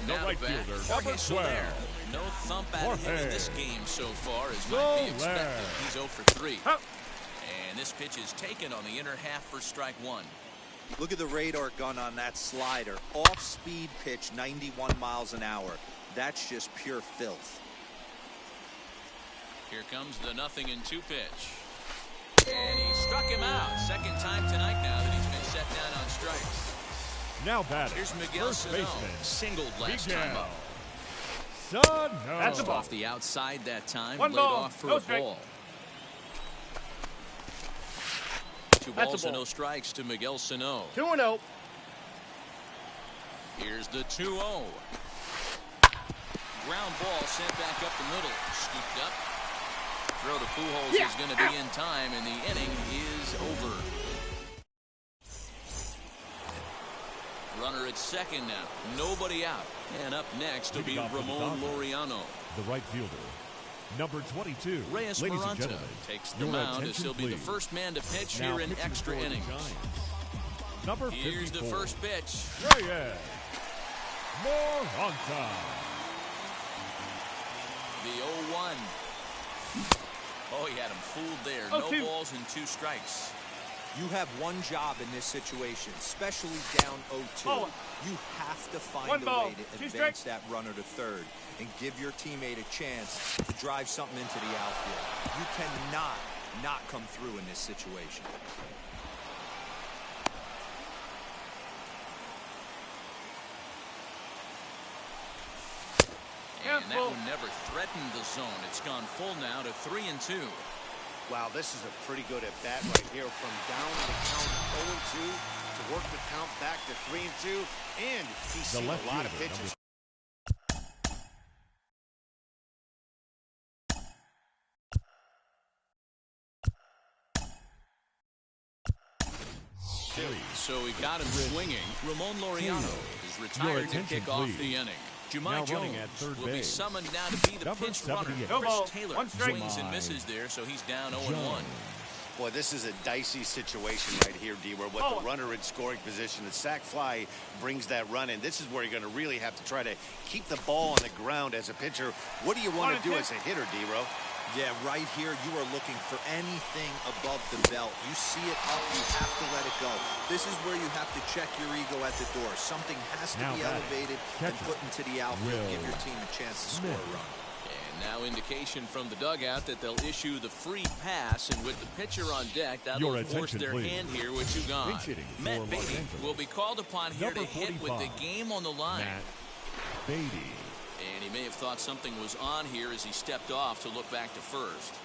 The Now right back, fielder, Jorge number Soler. 12. No thump out of him in Jorge this game so far as might be Soler. expected. He's 0 for 3. Huh. And this pitch is taken on the inner half for strike 1. Look at the radar gun on that slider. Off-speed pitch, 91 miles an hour. That's just pure filth. Here comes the 0-2 pitch. And he struck him out. Second time tonight now that he's been set down on strikes. Now batting, Here's Miguel first Sano. baseman, Singled last Miguel time up. Sano. That's a ball. Off the outside that time. 1 Laid ball, off for no a strike. ball. 2 balls and no strikes to Miguel Sano. 2-0. Here's the 2-0. Ground ball sent back up the middle. Scooped up. Throw to Pujols is going to be in time, and the inning is over. Runner at second now. Nobody out. And up next will be Ramon Laureano. The right fielder, number 22. Reyes Ladies and Miranda gentlemen, takes the your mound as attention, he'll be the please. first man to pitch Now here in pitching extra for the innings. Giants, number 54. Here's the first pitch. Reyes Miranda. The 0-1. Oh, he had him fooled there. No balls and 2 strikes. You have one job in this situation, especially down 0-2. You have to find a way to advance that runner to third and give your teammate a chance to drive something into the outfield. You cannot not come through in this situation. And that one never threatened the zone. It's gone full now to 3-2. Wow, this is a pretty good at bat right here. From down the count 0-2 to work the count back to 3-2, and he's seen a lot of pitches. So he got him swinging. Ramon Laureano is retired to kick off the inning. Jahmai Jones will be summoned now to be the pinch runner. Chris Taylor swings and misses there, so he's down 0-1. Boy, this is a dicey situation right here, D, where with the runner in scoring position, the sac fly brings that run in. This is where you're going to really have to try to keep the ball on the ground as a pitcher. What do you want to do as a hitter, D-Ro? Yeah, right here, you are looking for anything above the belt. You see it up, you have to let it go. This is where you have to check your ego at the door. Something has to be elevated and put into the outfield, give your team a chance to score a run. And now indication from the dugout that they'll issue the free pass, and with the pitcher on deck, that'll force their hand here with 2 gone. Matt Beatty will be called upon here to hit with the game on the line. Matt Beatty. And he may have thought something was on here as he stepped off to look back to first.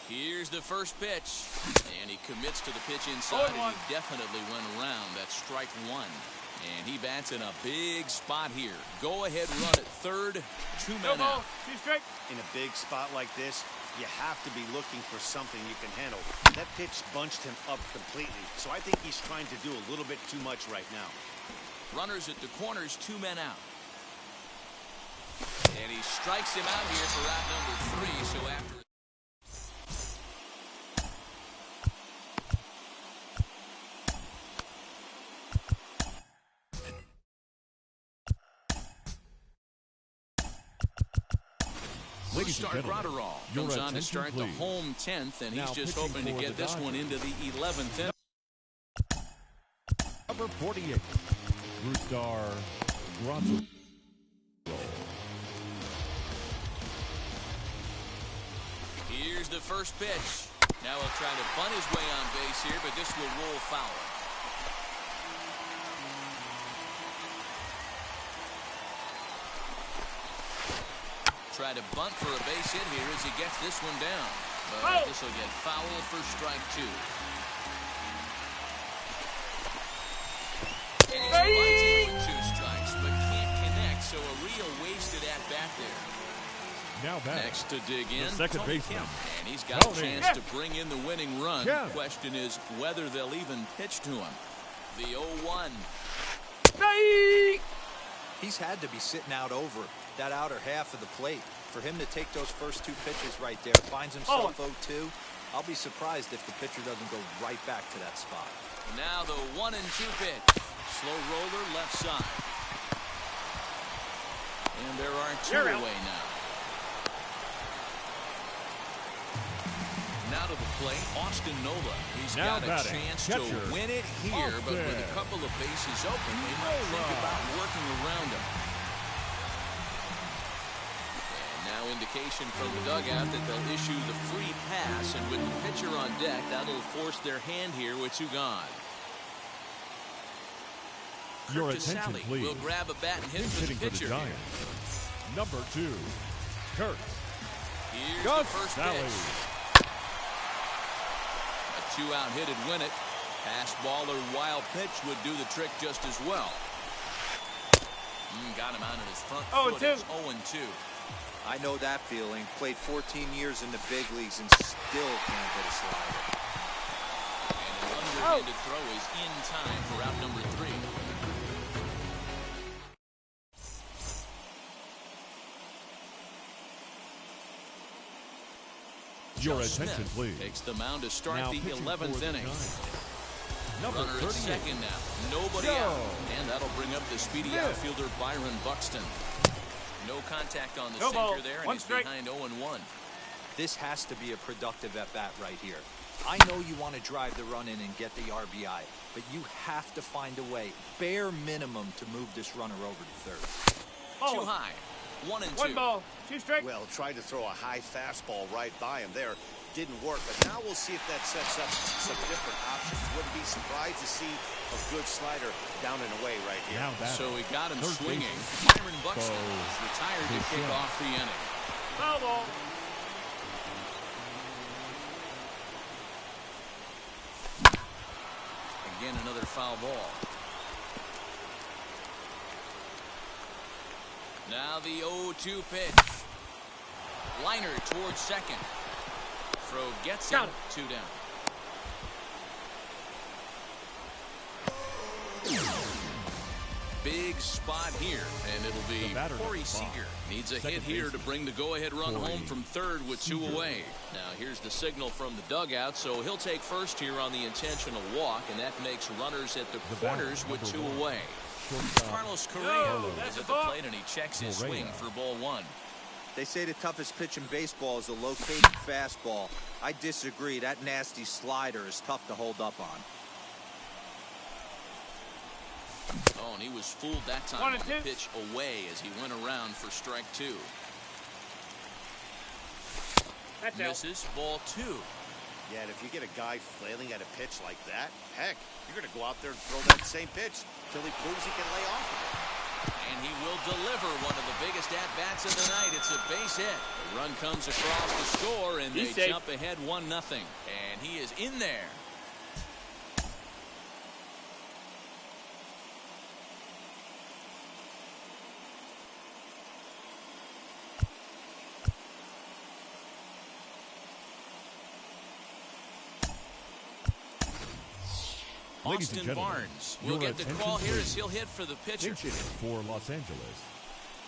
Here's the first pitch. And he commits to the pitch inside, and he definitely went around. That's strike 1. And he bats in a big spot here. Go ahead run at third. 2 men out. In a big spot like this, you have to be looking for something you can handle. That pitch bunched him up completely, so I think he's trying to do a little bit too much right now. Runners at the corners, 2 men out. And he strikes him out here for out number 3, so after... Ladies and gentlemen, comes on to start the home 10th, and he's just hoping to get this one into the 11th inning. Number 48, Brusdar Graterol. Here's the first pitch. Now he'll try to bunt his way on base here, but this will roll foul. Try to bunt for a base hit here as he gets this one down. But this will get foul for strike 2. And he's bunting with 2 strikes, but can't connect, so a real wasted at-bat there. Now back. Next to dig in, second Tony baseman. Kemp. And he's got a chance to bring in the winning run. The question is whether they'll even pitch to him. The 0-1. He's had to be sitting out over that outer half of the plate. For him to take those first 2 pitches right there, finds himself 0-2. I'll be surprised if the pitcher doesn't go right back to that spot. Now the 1-2 pitch. Slow roller left side. And there are 2 away now. Now to the plate, Austin Nola. He's got a chance to win it here, but with a couple of bases open, they might think about working around him. And now indication from the dugout that they'll issue the free pass, and with the pitcher on deck, that'll force their hand here with 2 gone. Your Kurt attention, Casale please. will grab a bat and hit Pinch for the hitting for the pitcher. Giants. Number 2, Kurt Here's the first Casale. pitch. A 2-out hit'd win it. Pass ball or wild pitch would do the trick just as well. Got him out of his front foot. It's 0-2. I know that feeling. Played 14 years in the big leagues and still can't hit a slider. And an underhanded throw is in time for out number 3. Your Joe attention, Smith please. takes the mound to start Now the pitching 11th for the inning. Giants. Number Runner at 38. second now. Nobody Go. out. And that'll bring up the speedy outfielder Byron Buxton. No contact on the sinker there, and he's behind 0-1. This has to be a productive at-bat right here. I know you want to drive the run in and get the RBI, but you have to find a way, bare minimum, to move this runner over to third. Too high. 1-2. 1 ball, 2 strikes. Well, tried to throw a high fastball right by him there. Didn't work, but now we'll see if that sets up some different options. Wouldn't be surprised to see a good slider down and away right here. So he got him third swinging. baseman. Byron Buxton is retired to kick off the inning. Foul ball. Again, another foul ball. Now the 0-2 pitch. Liner towards second. Throw gets him. 2 down. Big spot here, and it'll be Corey Seager. Needs a hit here to bring the go-ahead run home from third with 2 away. Now here's the signal from the dugout, so he'll take first here on the intentional walk, and that makes runners at the corners with 2 away. Carlos Correa is at the plate, and he checks his swing for ball 1. They say the toughest pitch in baseball is a located fastball. I disagree. That nasty slider is tough to hold up on. Oh, and he was fooled that time on the pitch away as he went around for strike 2. That's misses. Ball 2. Yeah, and if you get a guy flailing at a pitch like that, heck, you're going to go out there and throw that same pitch till he proves he can lay off of it. And he will deliver one of the biggest at-bats of the night. It's a base hit. The run comes across the score, and they jump ahead 1-0. And he is in there. Austin Barnes will get the call here as he'll hit for the pitcher. For Los Angeles,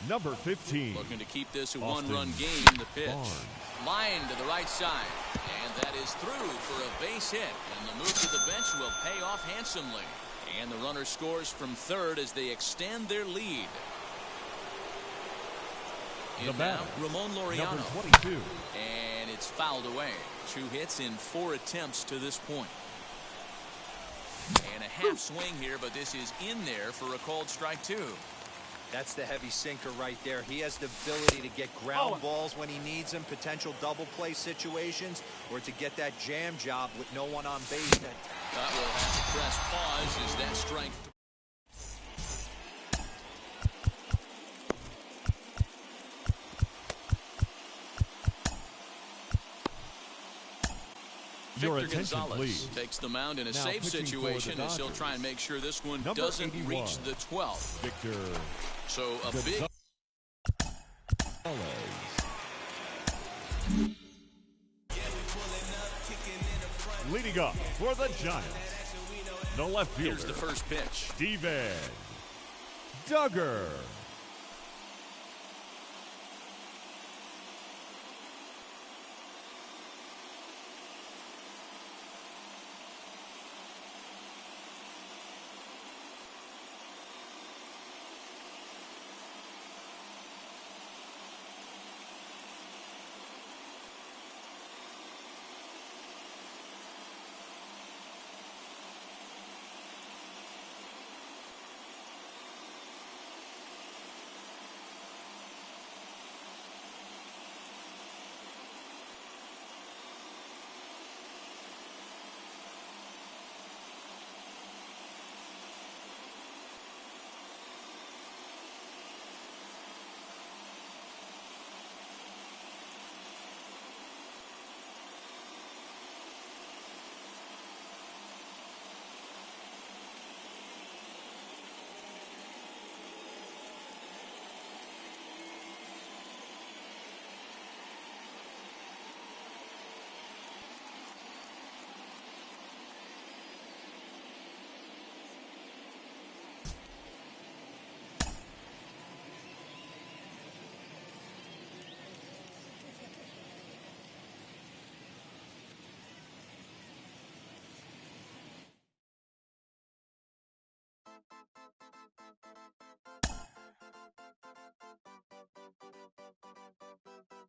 number 15. Looking to keep this a one-run game. The pitch. Barnes. Line to the right side. And that is through for a base hit. And the move to the bench will pay off handsomely. And the runner scores from third as they extend their lead. The batter, Ramon Laureano. number 22. And it's fouled away. 2 hits in 4 attempts to this point. And a half swing here, but this is in there for a called strike 2. That's the heavy sinker right there. He has the ability to get ground balls when he needs them, potential double play situations, or to get that jam job with no one on base. That will have to press pause as that strike. Victor Gonzalez takes the mound in a safe situation as he'll try and make sure this one doesn't reach the 12th. Victor. So a big. Leading up for the Giants, the left fielder. Here's the first pitch. Steven Duggar.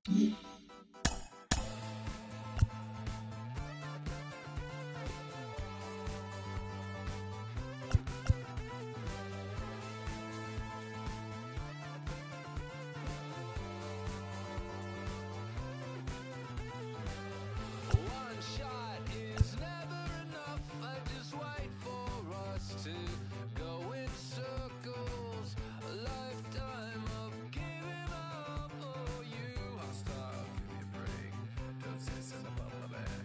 One shot is never enough. I just wait for us to go in circles. A lifetime of giving up for you. I'll stop, give me a break. Don't say something about my bad.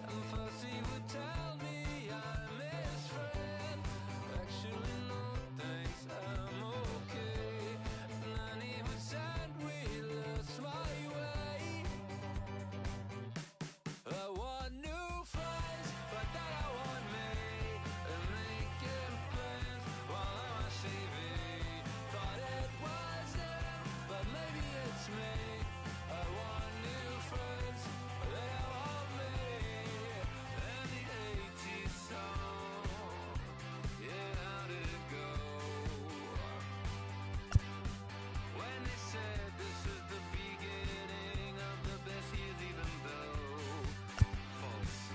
And first he would tell me I'm his friend. Actually, no thanks, I'm okay. And then he would send wheelers my way. I want new friends, but then I want me. And making plans while I'm on TV. Thought it was him, but maybe it's me. I want new friends, but then I want me. And the 80s song, yeah, how did it go? When they said this is the beginning of the best years, even though false.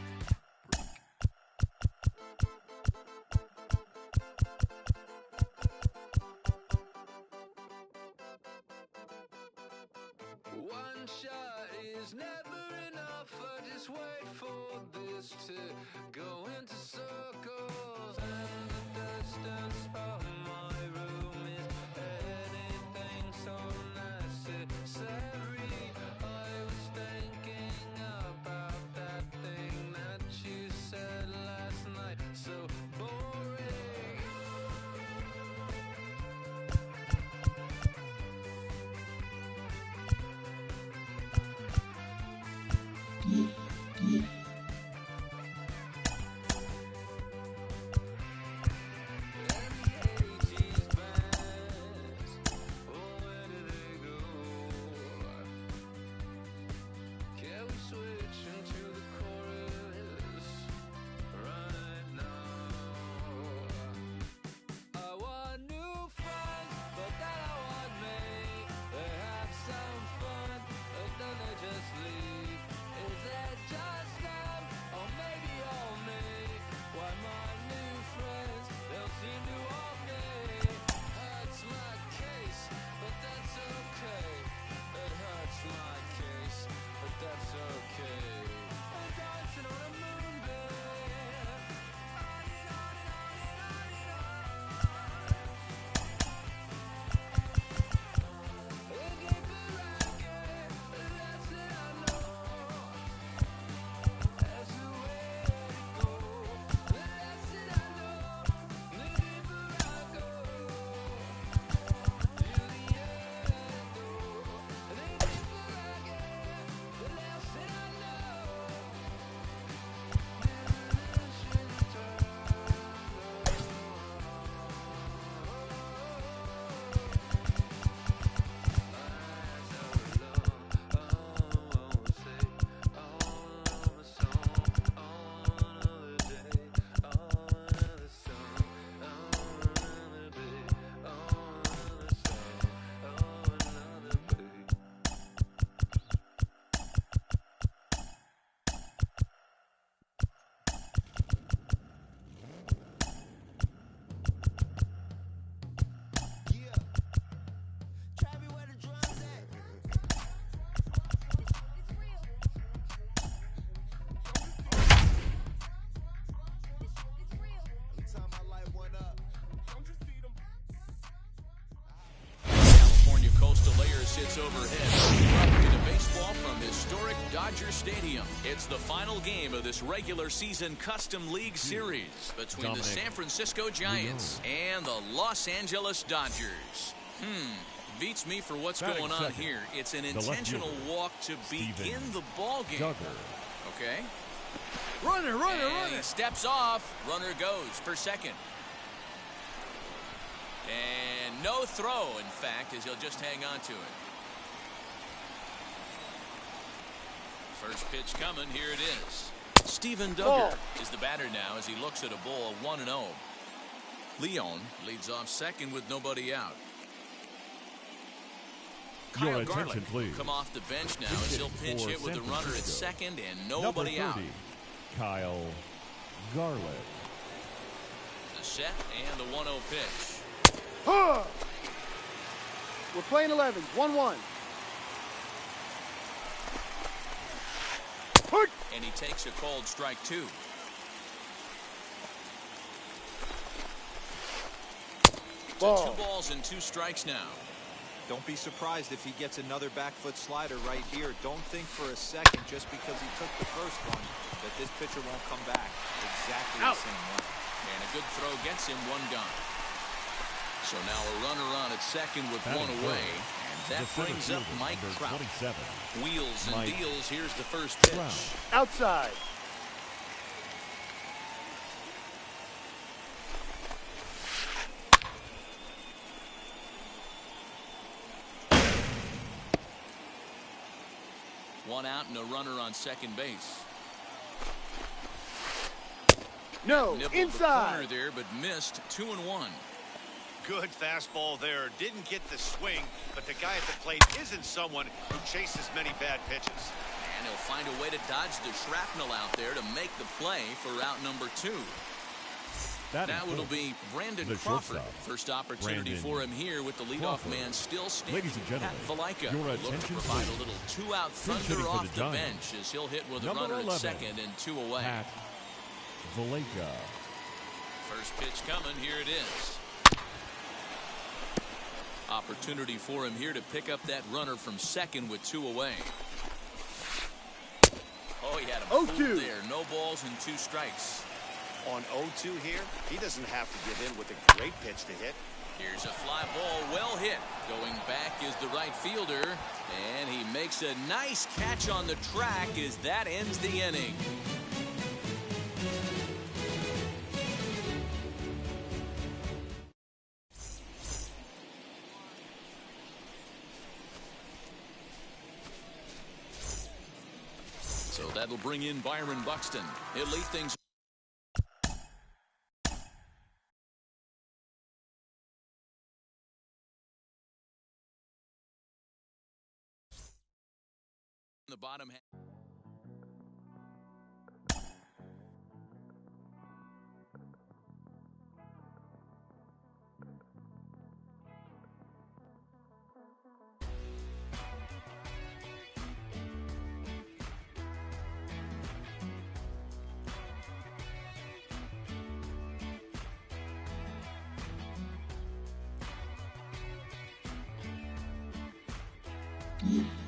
One shot is never enough. I just wait for this to go into circles. And the distance of my room is anything so necessary. I was thinking about that thing that you said last night. So boring. sits overhead. Into baseball from historic Dodger Stadium. It's the final game of this regular season Custom League Series between the San Francisco Giants and the Los Angeles Dodgers. Beats me for what's going on here. It's an intentional walk to begin the ball game. Okay. Runner. He steps off. Runner goes for second. And no throw, in fact, as he'll just hang on to it. First pitch coming. Here it is. Steven Duggar is the batter now as he looks at a ball 1-0. Leon leads off second with nobody out. Kyle Your Garlick attention, will please. come off the bench now as he'll pinch hit with a runner at second and nobody Number out. 30, Kyle Garlick. The set and the 1-0 pitch. We're playing 11, 1-1. And he takes a called strike 2. Ball. 2 balls and 2 strikes now. Don't be surprised if he gets another back foot slider right here. Don't think for a second, just because he took the first one, that this pitcher won't come back exactly the same way. And a good throw gets him 1 gone. So now a runner on at second with 1 away. And that brings up Mike Trout. 27. Wheels and Mike deals. Here's the first pitch. Outside. One out and a runner on second base. No, Nibbled inside. the corner there, but missed 2-1. Good fastball there. Didn't get the swing, but the guy at the plate isn't someone who chases many bad pitches. And he'll find a way to dodge the shrapnel out there to make the play for out number 2. Now it'll be Brandon Crawford. First opportunity for him here with the leadoff man still standing. Ladies and gentlemen, Pat Valaika your looking to attention, provide please. a little 2-out thunder off the bench as he'll hit with a Number runner 11, at second and 2 away. Pat Valaika. First pitch coming. Here it is. Opportunity for him here to pick up that runner from second with 2 away. Oh, he had him fooled there. No balls and 2 strikes. On 0-2 here, he doesn't have to give in with a great pitch to hit. Here's a fly ball, well hit. Going back is the right fielder, and he makes a nice catch on the track as that ends the inning. So that'll bring in Byron Buxton. He'll lead things. The bottom half. Yeah.